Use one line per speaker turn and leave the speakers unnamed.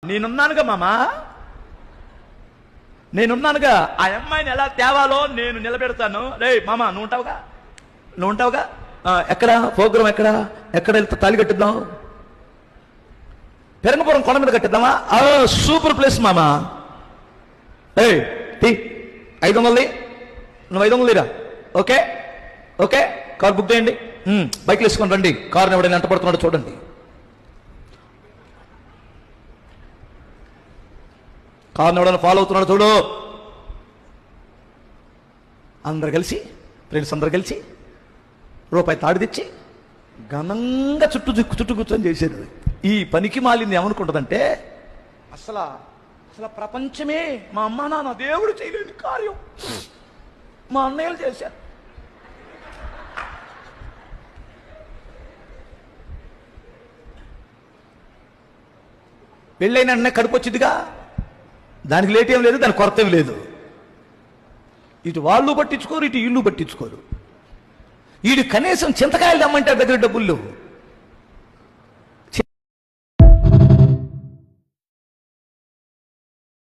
నేనున్నానుగా మామా, నేనున్నానుగా. ఆ అమ్మాయిని ఎలా తేవాలో నేను నిలబెడతాను. రే మామా, నువ్వు ఉంటావుగా. ఎక్కడ ప్రోగ్రాం, ఎక్కడ వెళ్తే తాళి కట్టిద్దాం? పెరంగపురం కొండ మీద కట్టిద్దామా? సూపర్ ప్లేస్ మామా. 500 నువ్వు 500 రా. ఓకే కార్ బుక్ చేయండి. బైక్లు వేసుకొని రండి. కారుని ఎవడైనా ఎంట పడుతున్నాడో చూడండి. కారుని ఎవడైనా ఫాలో అవుతున్నాడో చూడు. అందరు కలిసి, ఫ్రెండ్స్ అందరు కలిసి రూపాయి తాడు తెచ్చి ఘనంగా చుట్టూ కూర్చొని చేసేది. ఈ పనికి మాలింది ఏమనుకుంటుందంటే, అసలు ప్రపంచమే మా అమ్మ నాన్న దేవుడు చేయలేని కార్యం మా అన్నయ్యలు చేశారు. పెళ్ళైన అన్న కడుపు వచ్చిందిగా, దానికి లేట్ ఏం లేదు, దానికి కొరత ఏం లేదు. ఇటు వాళ్ళు పట్టించుకోరు, ఇటు ఇల్లు పట్టించుకోరు. వీడు కనీసం చింతకాయలు తెమ్మంటారు, దగ్గర డబ్బులు లేవు.